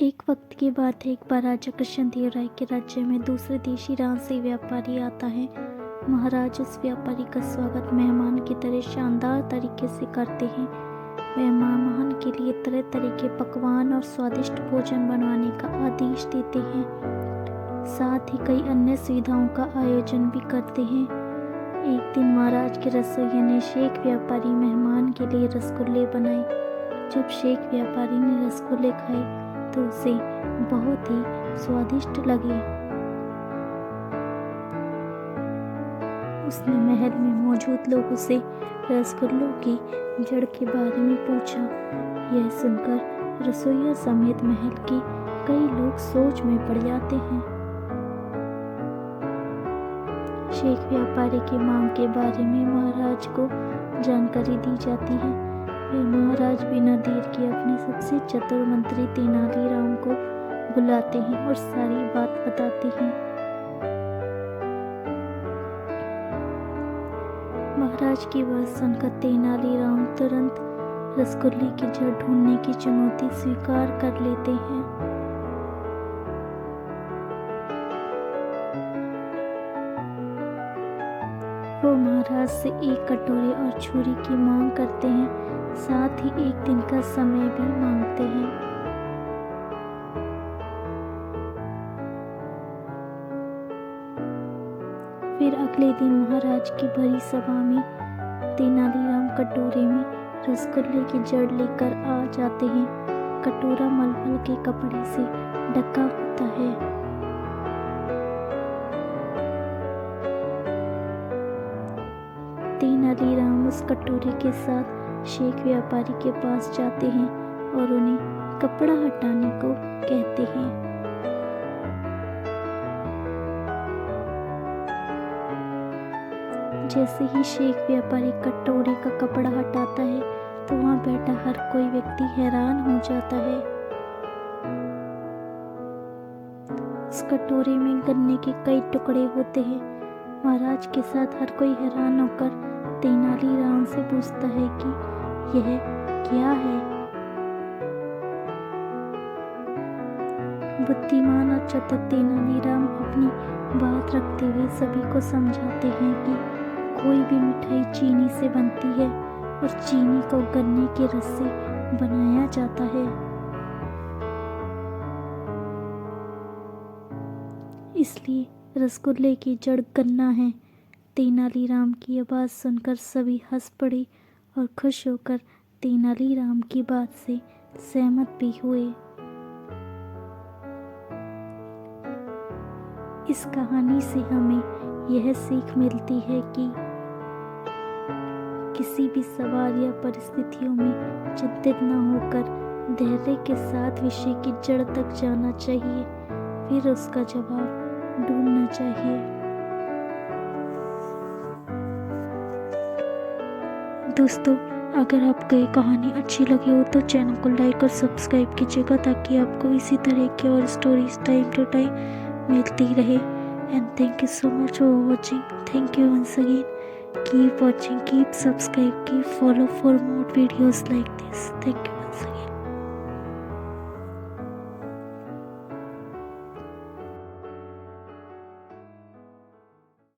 एक वक्त की बात है, एक बार राजा कृष्णदेव राय के राज्य में दूसरे देशी राज से व्यापारी आता है। महाराज उस व्यापारी का स्वागत मेहमान की तरह शानदार तरीके से करते हैं। वे मेहमान के लिए तरह तरह के पकवान और स्वादिष्ट भोजन बनवाने का आदेश देते हैं। साथ ही कई अन्य सुविधाओं का आयोजन भी करते हैं। एक दिन महाराज के रसोइया ने शेख व्यापारी मेहमान के लिए रसगुल्ले बनाए। जब शेख व्यापारी ने रसगुल्ले खाए तो उसे बहुत ही स्वादिष्ट लगे। उसने महल में मौजूद लोगों से रसगुल्लों की जड़ के बारे में पूछा। यह सुनकर रसोइया समेत महल के कई लोग सोच में पड़ जाते हैं। शेख व्यापारी की मांग के बारे में महाराज को जानकारी दी जाती है। फिर महाराज बिना देर किए अपने सबसे चतुर मंत्री तेनालीराम को बुलाते हैं और सारी बात बताते हैं। महाराज की बात सुनकर तेनालीराम तुरंत रसगुल्ले की जड़ ढूंढने की चुनौती स्वीकार कर लेते हैं। वो महाराज से एक कटोरे और छुरी की मांग करते हैं। साथ ही एक दिन का समय भी मांगते हैं। फिर अगले दिन महाराज की भरी सभा में तेनालीराम कटोरे में रसगुल्ले की जड़ लेकर आ जाते हैं। कटोरा मलमल के कपड़े से ढका होता है। तेनालीराम उस कटोरे के साथ शेख व्यापारी के पास जाते हैं और उन्हें कपड़ा हटाने को कहते हैं। जैसे ही शेख व्यापारी कटोरे का कपड़ा हटाता है तो वहां बैठा हर कोई व्यक्ति हैरान हो जाता है। उस कटोरे में गन्ने के कई टुकड़े होते हैं। महाराज के साथ हर कोई हैरान होकर तेनालीराम से पूछता है कि यह क्या है। बुद्धिमान और चतुर तेनालीराम अपनी बात रखते हुए सभी को समझाते हैं कि कोई भी मिठाई चीनी से बनती है और चीनी को गन्ने के रस से बनाया जाता है। इसलिए रसगुल्ले की जड़ गन्ना है। तेनालीराम की आवाज़ सुनकर सभी हंस पड़े और खुश होकर तेनालीराम की बात से सहमत भी हुए। इस कहानी से हमें यह सीख मिलती है कि किसी भी सवाल या परिस्थितियों में चिंतित न होकर धैर्य के साथ विषय की जड़ तक जाना चाहिए, फिर उसका जवाब ढूंढना चाहिए। दोस्तों, अगर आपको ये कहानी अच्छी लगी हो तो चैनल को लाइक और सब्सक्राइब कीजिएगा ताकि आपको इसी तरह की और स्टोरीज टाइम टू टाइम मिलती रहे। And thank you so much for watching. Thank you once again. Keep watching, keep subscribe, keep follow for more videos like this. Thank you.